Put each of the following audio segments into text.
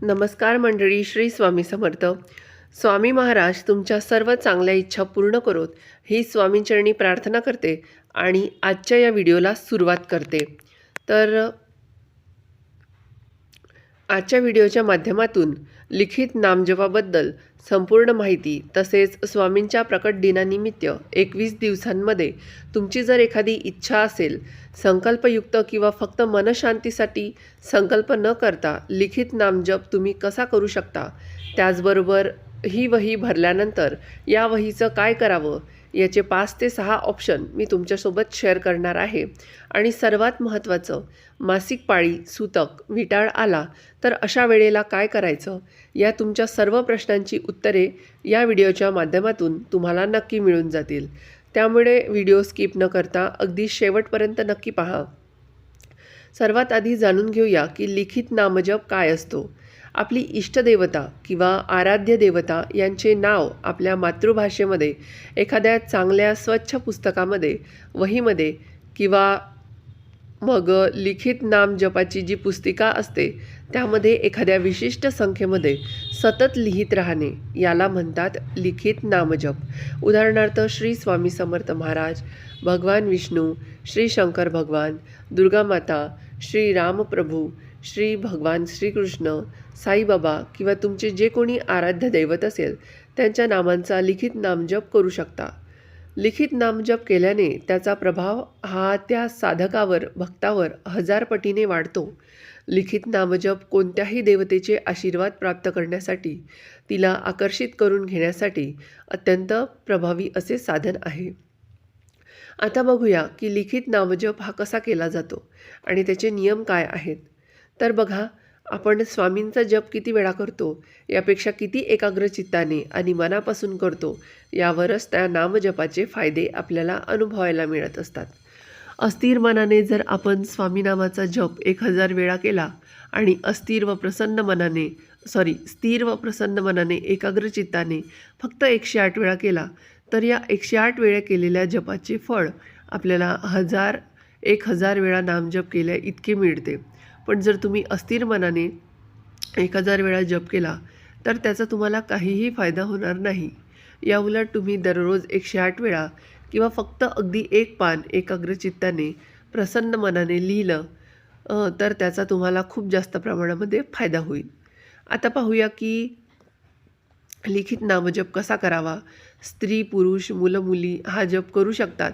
नमस्कार मंडळी, श्री स्वामी समर्थ. स्वामी महाराज तुमच्या सर्व चांगल्या इच्छा पूर्ण करोत ही स्वामींचरणी प्रार्थना करते आणि आजच्या या व्हिडिओला सुरुवात करते. तर आजच्या व्हिडिओच्या माध्यमातून लिखित नामजपाबद्दल संपूर्ण माहिती तसेच स्वामींच्या प्रकट दिनानिमित्त 21 दिवसांमध्ये तुमची जर एखादी इच्छा असेल, संकल्पयुक्त किंवा फक्त मनशांतीसाठी संकल्प न करता लिखित नामजप तुम्ही कसा करू शकता, त्याचबरोबर ही वही भरल्यानंतर या वहीचं काय करावं याचे 5 ते 6 ऑप्शन मी तुमच्यासोबत शेअर करणार आहे. आणि सर्वात महत्त्वाचं, मासिक पाळी, सूतक, विटाळ आला तर अशा वेळेला काय करायचं, या तुमच्या सर्व प्रश्नांची उत्तरे या व्हिडिओच्या माध्यमातून तुम्हाला नक्की मिळून जातील. त्यामुळे व्हिडिओ स्किप न करता अगदी शेवटपर्यंत नक्की पहा. सर्वात आधी जाणून घेऊया की लिखित नामजप काय असतो. आपली इष्टदेवता किंवा आराध्य देवता यांचे नाव आपल्या मातृभाषेमध्ये एखाद्या चांगल्या स्वच्छ पुस्तकामध्ये, वहीमध्ये किंवा मग लिखित नाम जपाची जी पुस्तिका असते त्यामध्ये एखाद्या विशिष्ट संख्येमध्ये सतत लिहित राहणे याला म्हणतात लिखित नामजप. उदाहरणार्थ श्री स्वामी समर्थ महाराज, भगवान विष्णू, श्री शंकर भगवान, दुर्गा माता, श्री रामप्रभू, श्री भगवान श्रीकृष्ण, साईबाबा किंवा तुमचे जे कोणी आराध्य दैवत असेल त्यांच्या नामांचा लिखित नामजप करू शकता. लिखित नामजप केल्याने त्याचा प्रभाव हा त्या साधकावर, भक्तावर 1000 पटीने वाढतो. लिखित नामजप कोणत्याही देवतेचे आशीर्वाद प्राप्त करण्यासाठी, तिला आकर्षित करून घेण्यासाठी अत्यंत प्रभावी असे साधन आहे. आता बघूया की लिखित नामजप हा कसा केला जातो आणि त्याचे नियम काय आहेत. तर बघा, आपण स्वामींचा जप किती वेळा करतो यापेक्षा किती एकाग्रचित्ताने आणि मनापासून करतो यावरच त्या नामजपाचे फायदे आपल्याला अनुभवायला मिळत असतात. अस्थिर मनाने जर आपण स्वामीनामाचा जप 1000 वेळा केला आणि स्थिर व प्रसन्न मनाने एकाग्रचित्ताने फक्त 108 वेळा केला तर या 108 वेळा केलेल्या जपाचे फळ आपल्याला 1000 वेळा नामजप केल्या इतके मिळते. पण जर तुम्ही अस्थिर मनाने 1000 वेळा जप केला तर त्याचा तुम्हाला काहीही फायदा होणार नाही. याउलट तुम्ही दररोज 108 वेळा किंवा फक्त अगदी 1 पान एकाग्रचित्ताने प्रसन्न मनाने लिहिलं तर त्याचा तुम्हाला खूप जास्त प्रमाणामध्ये फायदा होईल. आता पाहूया की लिखित नामजप कसा करावा. स्त्री, पुरुष, मुलं, मुली हा जप करू शकतात.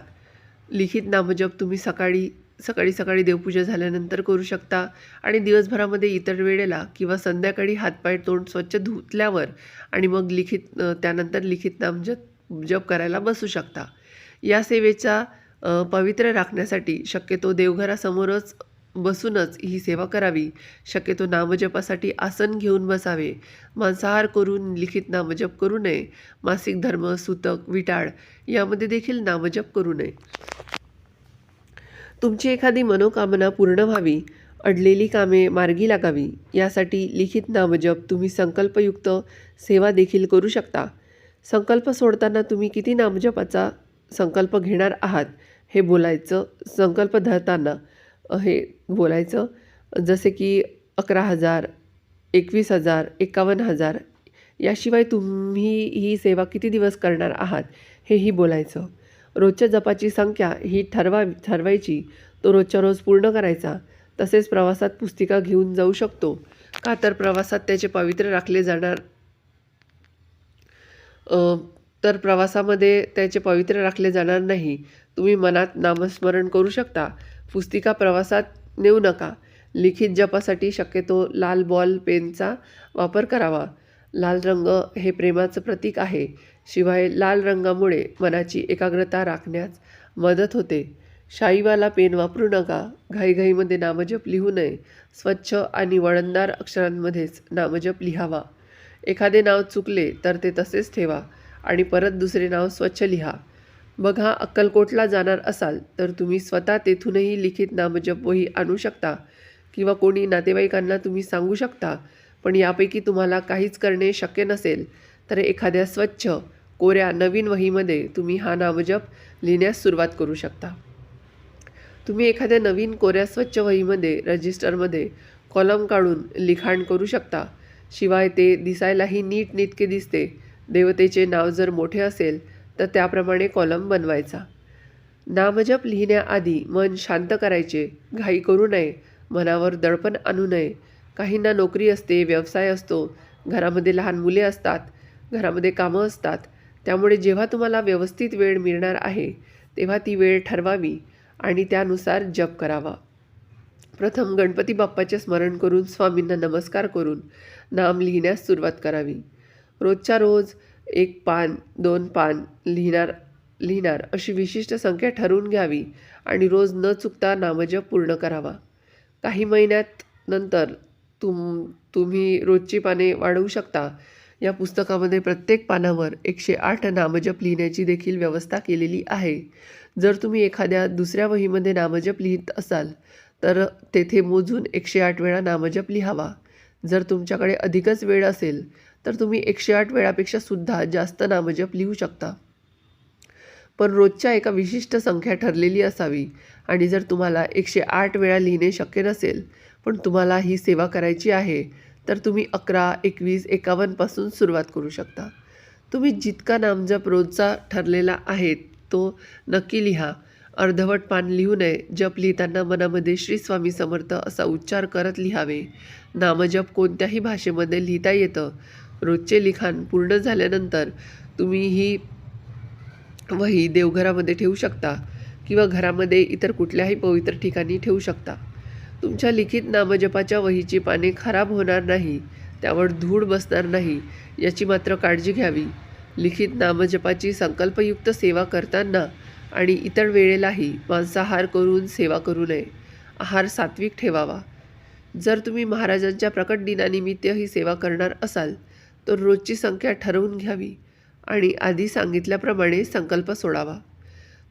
लिखित नामजप तुम्ही सकाळी देवपूजा झाल्यानंतर करू शकता आणि दिवसभरामध्ये इतर वेळेला किंवा संध्याकाळी हातपाय तोंड स्वच्छ धुतल्यावर आणि मग त्यानंतर लिखित नामजप करायला बसू शकता. या सेवेचा पवित्र राखण्यासाठी शक्यतो देवघरासमोरच बसूनच ही सेवा करावी. शक्यतो नामजपासाठी आसन घेऊन बसावे. मांसाहार करून लिखित नामजप करू नये. मासिक धर्म, सूतक, विटाळ यामध्ये देखील नामजप करू नये. तुमची एखादी मनोकामना पूर्ण व्हावी, अडलेली कामे मार्गी लागावी यासाठी लिखित नामजप तुम्ही संकल्पयुक्त सेवा देखील करू शकता. संकल्प सोडताना तुम्ही किती नामजपाचा संकल्प घेणार आहात हे बोलायचं. संकल्प धरताना हे बोलायचं, जसे की 11,000, 21,000, 51,000. याशिवाय तुम्ही ही सेवा किती दिवस करणार आहात हेही बोलायचं. रोजच्या जपाची संख्या ही ठरवायची, तो रोजच्या रोज पूर्ण करायचा. तसेच प्रवासात पुस्तिका घेऊन जाऊ शकतो का, तर प्रवासात त्याचे पवित्र राखले जाणार प्रवासामध्ये त्याचे पवित्र राखले जाणार नाही. तुम्ही मनात नामस्मरण करू शकता. पुस्तिका प्रवासात नेऊ नका. लिखित जपासाठी शक्यतो लाल बॉल पेनचा वापर करावा. लाल रंग हे प्रेमाचं प्रतीक आहे. शिवाय लाल रंगामुळे मनाची एकाग्रता राखण्यास मदत होते. शाईवाला पेन वापरू नका. घाईघाईमध्ये नामजप लिहू नये. स्वच्छ आणि वळणदार अक्षरांमध्येच नामजप लिहावा. एखादे नाव चुकले तर ते तसेच ठेवा आणि परत दुसरे नाव स्वच्छ लिहा. बघा, अक्कलकोटला जाणार असाल तर तुम्ही स्वतः तेथूनही लिखित नामजप वही आणू शकता किंवा कोणी नातेवाईकांना तुम्ही सांगू शकता. पण यापैकी तुम्हाला काहीच करणे शक्य नसेल तर एखाद्या स्वच्छ, कोऱ्या, नवीन वहीमध्ये तुम्ही हा नामजप लिहिण्यास सुरुवात करू शकता. तुम्ही एखाद्या नवीन कोऱ्या स्वच्छ वहीमध्ये, रजिस्टरमध्ये कॉलम काढून लिखाण करू शकता. शिवाय ते दिसायलाही नीटनेटके दिसते. देवतेचे नाव जर मोठे असेल तर त्याप्रमाणे कॉलम बनवायचा. नामजप लिहिण्याआधी मन शांत करायचे. घाई करू नये. मनावर दडपण आणू नये. काहींना नोकरी असते, व्यवसाय असतो, घरामध्ये लहान मुले असतात, घरामध्ये कामं असतात. त्यामुळे जेव्हा तुम्हाला व्यवस्थित वेळ मिळणार आहे तेव्हा ती वेळ ठरवावी आणि त्यानुसार जप करावा. प्रथम गणपती बाप्पाचे स्मरण करून स्वामींना नमस्कार करून नाम लिहिण्यास सुरुवात करावी. रोजच्या रोज 1 पान 2 पान लिहिणार अशी विशिष्ट संख्या ठरवून घ्यावी आणि रोज न चुकता नामजप पूर्ण करावा. काही महिन्यात नंतर तुम्ही रोजची पाने वाढवू शकता. या पुस्तकामध्ये प्रत्येक पानावर 108 नामजप लिहिण्याची देखील व्यवस्था केलेली आहे. जर तुम्ही एखाद्या दुसऱ्या वहीमध्ये नामजप लिहित असाल तर तेथे मोजून 108 वेळा नामजप लिहावा. जर तुमच्याकडे अधिकच वेळ असेल तर तुम्ही 108 वेळापेक्षा सुद्धा जास्त नामजप लिहू शकता. पण रोजच्या एका विशिष्ट संख्या ठरलेली असावी. आणि जर तुम्हाला 108 वेळा लिहिणे शक्य नसेल पण तुम्हाला ही सेवा करायची आहे तर तुम्ही 11, 21, 51 पासून सुरुवात करू शकता. तुम्ही जितका नामजप रोजचा ठरलेला आहे तो नक्की लिहा. अर्धवट पान लिहू नये. जप लिहिताना मनामध्ये श्री स्वामी समर्थ असा उच्चार करत लिहावे. नामजप कोणत्याही भाषेमध्ये लिहिता येतं. रोजचे लिखाण पूर्ण झाल्यानंतर तुम्ही ही वही देवघरामध्ये ठेवू शकता किंवा घरामध्ये इतर कुठल्याही पवित्र ठिकाणी ठेवू शकता. तुमच्या लिखित नामजपाच्या वहीची पाने खराब होणार नाही, त्यावर धूळ बसणार नाही याची मात्र काळजी घ्यावी. लिखित नामजपाची संकल्पयुक्त सेवा करताना आणि इतर वेळेलाही मांसाहार करून सेवा करू नये. आहार सात्विक ठेवावा. जर तुम्ही महाराजांच्या प्रकट दिनानिमित्त ही सेवा करणार असाल तर रोजची संख्या ठरवून घ्यावी आणि आधी सांगितल्याप्रमाणे संकल्प सोडावा.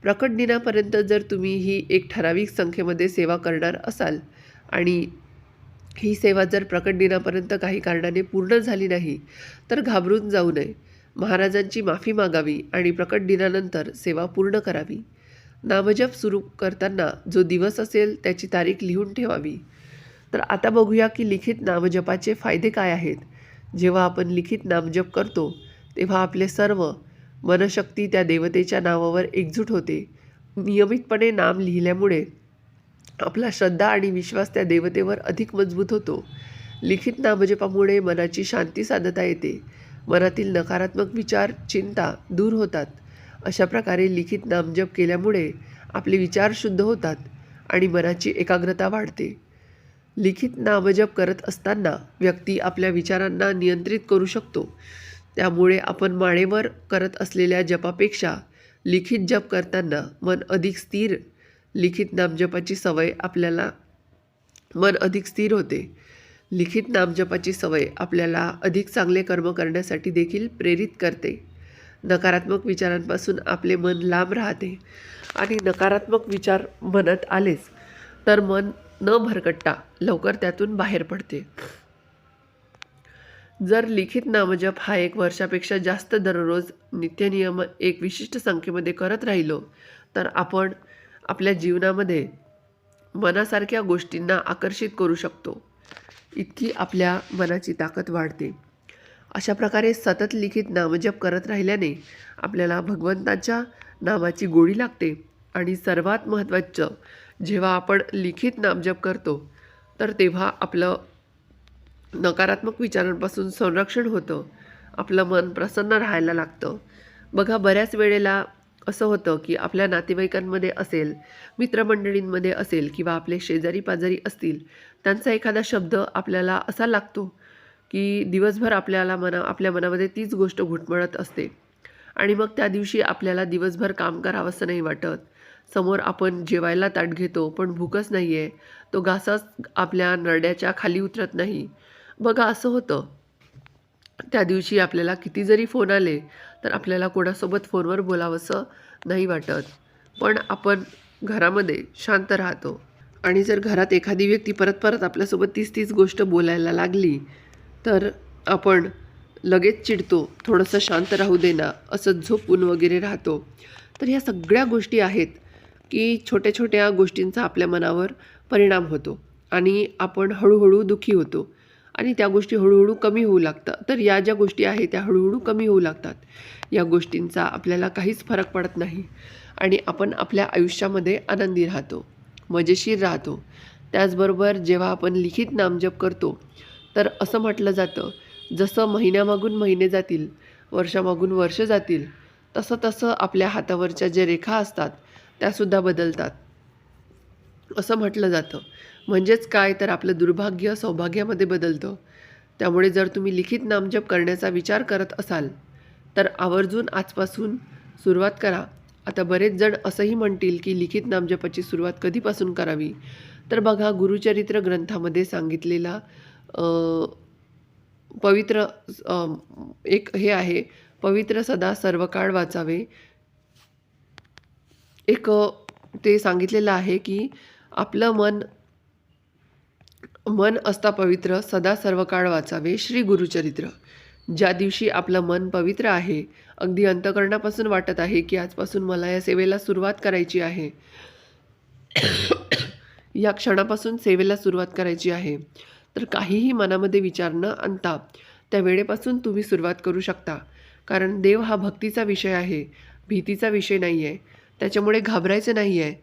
प्रकट दिनापर्यंत जर तुम्ही ही एक ठराविक संख्येमध्ये सेवा करणार असाल आणि ही सेवा जर प्रकट दिनापर्यंत काही कारणाने पूर्ण झाली नाही तर घाबरून जाऊ नये. महाराजांची माफी मागावी आणि प्रकट दिनानंतर सेवा पूर्ण करावी. नामजप सुरू करताना जो दिवस असेल त्याची तारीख लिहून ठेवावी. तर आता बघूया की लिखित नामजपाचे फायदे काय आहेत. जेव्हा आपण लिखित नामजप करतो तेव्हा आपले सर्व मनशक्ती त्या देवतेच्या नावावर एकजूट होते. नियमितपणे नाम लिहिल्यामुळे आपला श्रद्धा आणि विश्वास त्या देवतेवर अधिक मजबूत होतो. लिखित नामजपामुळे मनाची शांती साधता येते. मनातील नकारात्मक विचार, चिंता दूर होतात. अशा प्रकारे लिखित नामजप केल्यामुळे आपले विचार शुद्ध होतात आणि मनाची एकाग्रता वाढते. लिखित नामजप करत असताना व्यक्ती आपल्या विचारांना नियंत्रित करू शकतो. त्यामुळे आपण माळेवर करत असलेल्या जपापेक्षा लिखित जप करताना मन अधिक स्थिर. लिखित नामजपाची सवय मन अधिक स्थिर होते. लिखित नामजपाची सवय आपल्याला अधिक चांगले कर्म करण्यासाठी देखील प्रेरित करते. नकारात्मक विचारांपासून आपले मन लांब राहते आणि नकारात्मक विचार मनात आलेच तर मन न भरकटता लवकर त्यातून बाहेर पडते. जर लिखित नामजप हा 1 वर्षापेक्षा जास्त दररोज नित्यनियम एक विशिष्ट संख्येमध्ये करत राहिलो तर आपण आपल्या जीवनामध्ये मनासारख्या गोष्टींना आकर्षित करू शकतो. इतकी आपल्या मनाची ताकद वाढते. अशा प्रकारे सतत लिखित नामजप करत राहिल्याने आपल्याला भगवंताच्या नामाची गोडी लागते. आणि सर्वात महत्त्वाचं, जेव्हा आपण लिखित नामजप करतो तर तेव्हा आपलं नकारात्मक विचारांपासून संरक्षण होतं. आपलं मन प्रसन्न राहायला लागतं. बघा, बऱ्याच वेळेला असं होतं की आपल्या नातेवाईकांमध्ये असेल, मित्रमंडळींमध्ये असेल किंवा आपले शेजारी पाजारी असतील, त्यांचा एखादा शब्द आपल्याला असा लागतो की दिवसभर आपल्या मनामध्ये तीच गोष्ट घुटमळत असते आणि मग त्या दिवशी आपल्याला दिवसभर काम करावंसं नाही वाटत. समोर आपण जेवायला ताट घेतो पण भूकच नाही आहे. तो घासच आपल्या नरड्याच्या खाली उतरत नाही. बघा, असं होतं. त्या दिवशी आपल्याला किती जरी फोन आले तर आपल्याला कोणासोबत फोनवर बोलावंसं नाही वाटत. पण आपण घरामध्ये शांत राहतो आणि जर घरात एखादी व्यक्ती परत परत आपल्यासोबत तीच गोष्ट बोलायला लागली तर आपण लगेच चिडतो. थोडंसं शांत राहू दे ना, असं झोपून वगैरे राहतो. तर ह्या सगळ्या गोष्टी आहेत की छोट्या छोट्या गोष्टींचा आपल्या मनावर परिणाम होतो आणि आपण हळूहळू दुःखी होतो. आणि त्या गोष्टी हळूहळू कमी होऊ लागतात. तर या ज्या गोष्टी आहेत त्या हळूहळू कमी होऊ लागतात. या गोष्टींचा आपल्याला काहीच फरक पडत नाही आणि आपण आपल्या आयुष्यामध्ये आनंदी राहतो, मजेशीर राहतो. त्याचबरोबर जेव्हा आपण लिखित नामजप करतो तर असं म्हटलं जातं, जसं महिन्यामागून महिने जातील, वर्षामागून वर्ष जातील, तसं तसं आपल्या हातावरच्या ज्या रेखा असतात त्यासुद्धा बदलतात असं म्हटलं जातं. म्हणजेच काय, तर आपलं दुर्भाग्य सौभाग्यामध्ये बदलतं. त्यामुळे जर तुम्ही लिखित नामजप करण्याचा विचार करत असाल तर आवर्जून आजपासून सुरुवात करा. आता बरेच जण असंही म्हणतील की लिखित नामजपाची सुरुवात कधीपासून करावी. तर बघा, गुरुचरित्र ग्रंथामध्ये सांगितलेला पवित्र एक हे आहे, पवित्र सदा सर्व काळ वाचावे. एक ते सांगितलेलं आहे की आपलं मन असता पवित्र सदा सर्व काळ वाचावे श्री गुरुचरित्र. ज्या दिवशी आपलं मन पवित्र आहे, अगदी अंतःकरणापासून वाटत आहे की आजपासून मला या सेवेला सुरुवात करायची आहे, या क्षणापासून सेवेला सुरुवात करायची आहे, तर काहीही मनामध्ये विचार न आणता त्या वेळेपासून तुम्ही सुरुवात करू शकता. कारण देव हा भक्तीचा विषय आहे, भीतीचा विषय नाही आहे. त्याच्यामुळे घाबरायचं नाही आहे.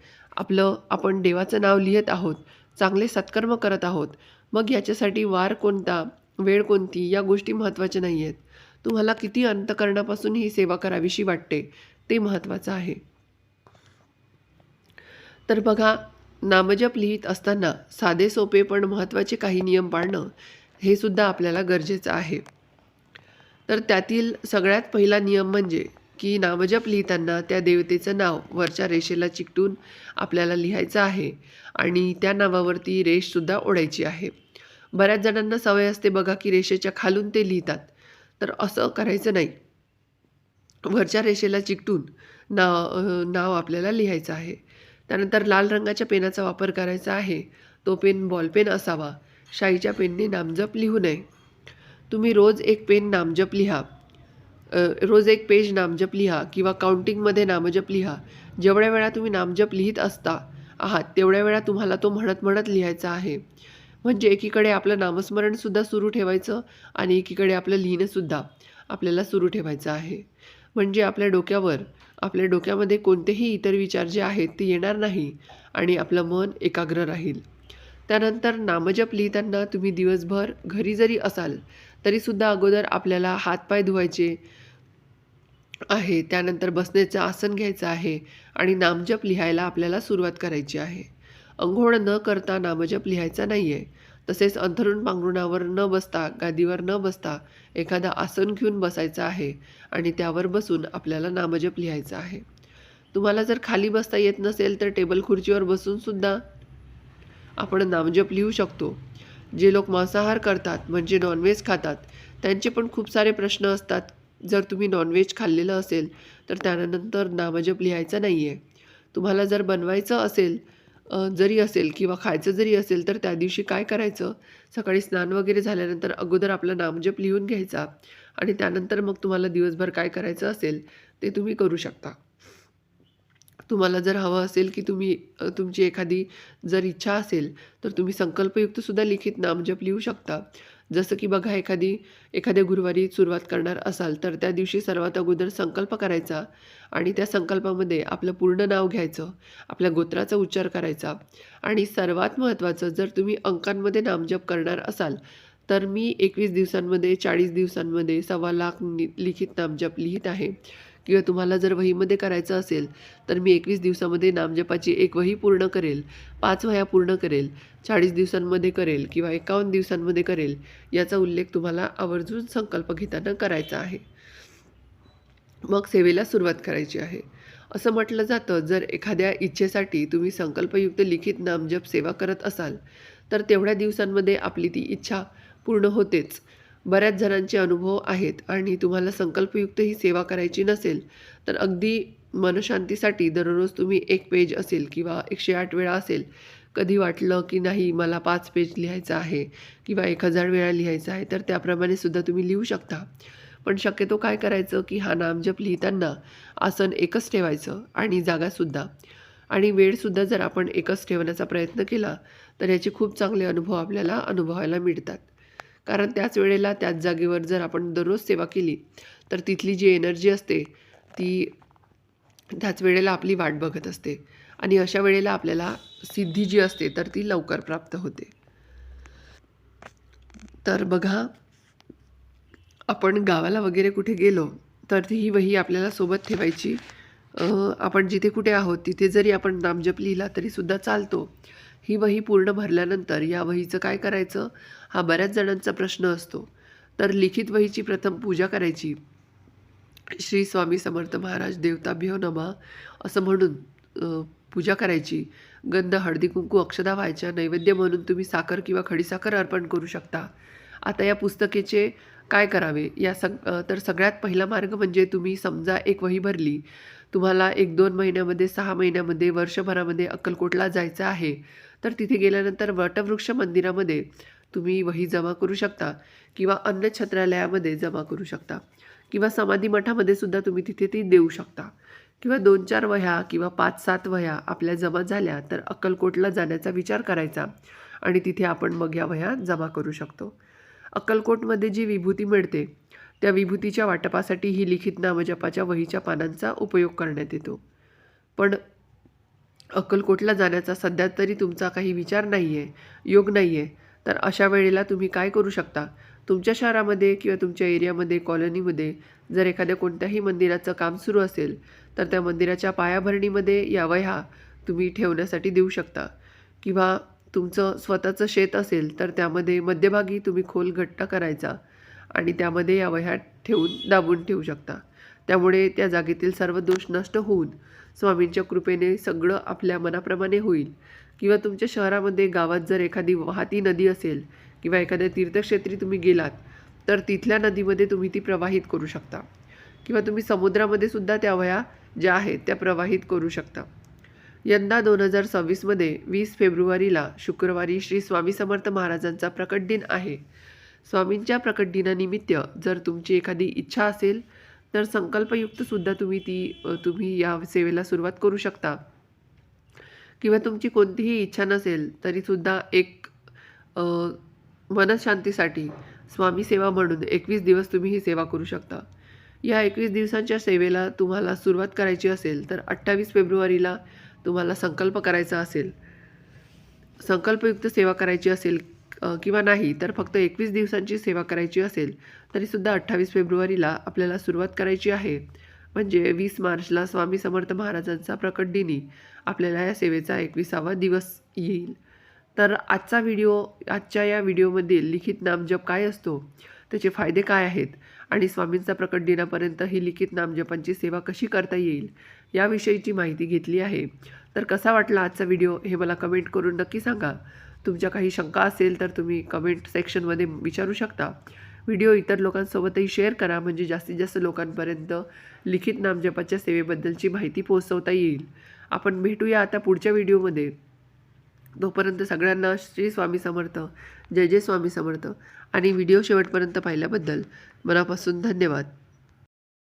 आपण देवाचं नाव लिहित आहोत, चांगले सत्कर्म करत आहोत. मग याच्यासाठी वार कोणता, वेळ कोणती, या गोष्टी महत्त्वाच्या नाही आहेत. तुम्हाला किती अंतःकरणापासून ही सेवा करावीशी वाटते ते महत्त्वाचं आहे. तर बघा, नामजप लिहित असताना साधे सोपे पण महत्त्वाचे काही नियम पाळणं हे सुद्धा आपल्याला गरजेचं आहे. तर त्यातील सगळ्यात पहिला नियम म्हणजे की नामजप लिहिताना त्या देवतेचं नाव वरच्या रेषेला चिकटून आपल्याला लिहायचं आहे आणि त्या नावावरती रेषसुद्धा ओढायची आहे. बऱ्याच जणांना सवय असते बघा की रेषेच्या खालून ते लिहितात. तर असं करायचं नाही. वरच्या रेषेला चिकटून नाव आपल्याला लिहायचं आहे. त्यानंतर लाल रंगाच्या पेनाचा वापर करायचा आहे. तो पेन बॉलपेन असावा. शाईच्या पेनने नामजप लिहू नये. तुम्ही रोज एक पेज नामजप लिहा किंवा काउंटिंगमध्ये नामजप लिहा. जेवढ्या वेळा तुम्ही नामजप लिहित आहात तेवढ्या वेळा तुम्हाला तो म्हणत लिहायचा आहे. म्हणजे एकीकडे आपलं नामस्मरणसुद्धा सुरू ठेवायचं आणि एकीकडे आपलं लिहिणंसुद्धा आपल्याला सुरू ठेवायचं आहे. म्हणजे आपल्या डोक्यामध्ये कोणतेही इतर विचार जे आहेत ते येणार नाही आणि आपलं मन एकाग्र राहील. त्यानंतर नामजप लिहिताना तुम्ही दिवसभर घरी जरी असाल तरीसुद्धा अगोदर आपल्याला हातपाय धुवायचे आहे. त्यानंतर बसण्याचं आसन घ्यायचं आहे आणि नामजप लिहायला आपल्याला सुरुवात करायची आहे. अंघोळ न करता नामजप लिहायचा नाही आहे. तसेच अंथरूण पांघरुणावर न बसता, गादीवर न बसता एखादा आसन घेऊन बसायचं आहे आणि त्यावर बसून आपल्याला नामजप लिहायचा आहे. तुम्हाला जर खाली बसता येत नसेल तर टेबल खुर्चीवर बसूनसुद्धा आपण नामजप लिहू शकतो. जे लोक मांसाहार करतात म्हणजे नॉनव्हेज खातात त्यांचे पण खूप सारे प्रश्न असतात. जर तुम्ही नॉनव्हेज खाल्लेलं असेल तर त्यानंतर नामजप लिहायचा नाही आहे. तुम्हाला जर बनवायचं असेल किंवा खायचं जरी असेल तर त्या दिवशी काय करायचं, सकाळी स्नान वगैरे झाल्यानंतर अगोदर आपला नामजप लिहून घ्यायचा आणि त्यानंतर मग तुम्हाला दिवसभर काय करायचं असेल ते तुम्ही करू शकता. तुम्हाला जर हवं असेल की तुमची एखादी जर इच्छा असेल तर तुम्ही संकल्पयुक्तसुद्धा लिखित नामजप लिहू शकता. जसं की बघा, एखाद्या गुरुवारी सुरुवात करणार असाल तर त्या दिवशी सर्वात अगोदर संकल्प करायचा आणि त्या संकल्पामध्ये आपलं पूर्ण नाव घ्यायचं, आपल्या गोत्राचा उच्चार करायचा आणि सर्वात महत्त्वाचं, जर तुम्ही अंकांमध्ये नामजप करणार असाल तर मी 21 दिवसांमध्ये, 40 दिवसांमध्ये 1.25 लाख लिखित नामजप लिहित आहे. किंवा तुम्हाला जर वहीमध्ये करायचं असेल तर मी 21 दिवसामध्ये नामजपाची एक वही पूर्ण करेल, 5 वह्या पूर्ण करेल, 40 दिवसांमध्ये करेल किंवा 51 दिवसांमध्ये करेल, याचा उल्लेख तुम्हाला आवर्जून संकल्प घेताना करायचा आहे. मग सेवेला सुरुवात करायची आहे. असं म्हटलं जातं, जर एखाद्या इच्छेसाठी तुम्ही संकल्पयुक्त लिखित नामजप सेवा करत असाल तर तेवढ्या दिवसांमध्ये आपली ती इच्छा पूर्ण होतेच. बऱ्याच जणांचे अनुभव आहेत आणि तुम्हाला संकल्पयुक्त ही सेवा करायची नसेल तर अगदी मनशांतीसाठी दररोज तुम्ही 1 पेज असेल किंवा 108 वेळा असेल, कधी वाटलं की नाही मला 5 पेज लिहायचं आहे किंवा 1000 वेळा लिहायचं आहे तर त्याप्रमाणे सुद्धा तुम्ही लिहू शकता. पण शक्यतो काय करायचं की हा नामजप लिहिताना आसन एकच ठेवायचं आणि जागासुद्धा आणि वेळसुद्धा जर आपण एकच ठेवण्याचा प्रयत्न केला तर याचे खूप चांगले अनुभव आपल्याला अनुभवायला मिळतात. कारण त्याच वेळेला त्याच जागेवर जर आपण दररोज सेवा केली तर तिथली जी एनर्जी असते ती त्याच वेळेला आपली वाट बघत असते आणि अशा वेळेला आपल्याला सिद्धी जी असते तर ती लवकर प्राप्त होते. तर बघा, आपण गावाला वगैरे कुठे गेलो तर ही वही आपल्याला सोबत ठेवायची. आपण जिथे कुठे आहोत तिथे जरी आपण नामजप लिहिला तरीसुद्धा चालतो. ही वही पूर्ण भरल्यानंतर या वहीचं काय करायचं हा बऱ्याच जणांचा प्रश्न असतो. तर लिखित वहीची प्रथम पूजा करायची. श्री स्वामी समर्थ महाराज देवताभ्यो नमः असं म्हणून पूजा करायची. गंध, हळदी, कुंकू, अक्षदा व्हायच्या. नैवेद्य म्हणून तुम्ही साखर किंवा खडीसाखर अर्पण करू शकता. आता या पुस्तकेचे काय करावे तर सगळ्यात पहिला मार्ग म्हणजे तुम्ही समजा एक वही भरली, तुम्हाला 1-2 महिन्यामध्ये, 6 महिन्यामध्ये, वर्षभरामध्ये अक्कलकोटला जायचं आहे, तर तिथे गेल्यानंतर वटवृक्ष मंदिरामध्ये तुम्ही वही जमा करू शकता किंवा अन्नछत्रालयामध्ये जमा करू शकता किंवा समाधी मठामध्ये सुद्धा तुम्ही तिथे ती देऊ शकता किंवा 2-4 वह्या किंवा 5-7 वह्या आपल्या जमा झाल्या तर अक्कलकोटला जाण्याचा विचार करायचा आणि तिथे आपण मग या वह्या जमा करू शकतो. अक्कलकोटमध्ये जी विभूती मिळते त्या विभूतीच्या वाटपासाठी ही लिखित नामजपाच्या वहीच्या पानांचा उपयोग करण्यात येतो. पण अक्कलकोटला जाण्याचा सध्या तरी तुमचा काही विचार नाही आहे, योग नाही आहे, तर अशा वेळेला तुम्ही काय करू शकता, तुमच्या शहरामध्ये किंवा तुमच्या एरियामध्ये, कॉलनीमध्ये जर एखाद्या कोणत्याही मंदिराचं काम सुरू असेल तर त्या मंदिराच्या पायाभरणीमध्ये या वह्या तुम्ही ठेवण्यासाठी देऊ शकता किंवा तुमचं स्वतःचं शेत असेल तर त्यामध्ये मध्यभागी तुम्ही खोल गट्टा करायचा आणि त्यामध्ये या वह्या ठेवून दाबून ठेवू शकता. त्यामुळे त्या जागेतील सर्व दोष नष्ट होऊन स्वामींच्या कृपेने सगळं आपल्या मनाप्रमाणे होईल. किंवा तुमच्या शहरामध्ये, गावात जर एखादी वाहती नदी असेल किंवा एखाद्या तीर्थक्षेत्री तुम्ही गेलात तर तिथल्या नदीमध्ये तुम्ही ती प्रवाहित करू शकता किंवा तुम्ही समुद्रामध्ये सुद्धा त्या वह्या ज्या आहेत त्या प्रवाहित करू शकता. यंदा 2026मध्ये 20 फेब्रुवारीला शुक्रवारी श्री स्वामी समर्थ महाराजांचा प्रकट दिन आहे. स्वामींच्या प्रकट दिनानिमित्त जर तुमची एखादी इच्छा असेल तर संकल्पयुक्तसुद्धा तुम्ही या सेवेला सुरुवात करू शकता किंवा तुमची कोणतीही इच्छा नसेल तरीसुद्धा एक मनशांतीसाठी स्वामी सेवा म्हणून 21 दिवस तुम्ही ही सेवा करू शकता. या 21 दिवसांच्या सेवेला तुम्हाला सुरुवात करायची असेल तर 28 फेब्रुवारीला तुम्हाला संकल्प करायचा असेल, संकल्पयुक्त सेवा करायची असेल किंवा नाही तर फक्त 21 दिवसांची सेवा करायची असेल तरीसुद्धा 28 फेब्रुवारीला आपल्याला सुरुवात करायची आहे. म्हणजे 20 मार्चला स्वामी समर्थ महाराजांचा प्रकट दिनी आपल्याला या सेवेचा 21वा दिवस येईल. तर आजच्या या व्हिडिओमधील लिखित नामजप काय असतो, त्याचे फायदे काय आहेत आणि स्वामींचा प्रकट दिनापर्यंत ही लिखित नामजपांची सेवा कशी करता येईल याविषयीची माहिती घेतली आहे. तर कसा वाटला आजचा व्हिडिओ हे मला कमेंट करून नक्की सांगा. तुमच्या काही शंका असेल तर तुम्ही कमेंट सेक्शनमध्ये विचारू शकता. व्हिडिओ इतर लोकांसोबतही शेअर करा म्हणजे जास्तीत जास्त लोकांपर्यंत लिखित नामजपाच्या सेवेबद्दलची माहिती पोहोचवता येईल. आपण भेटूया आता पुढच्या व्हिडिओमध्ये. तोपर्यंत सगळ्यांना श्री स्वामी समर्थ, जय जय स्वामी समर्थ आणि व्हिडिओ शेवटपर्यंत पाहिल्याबद्दल मनापासून धन्यवाद.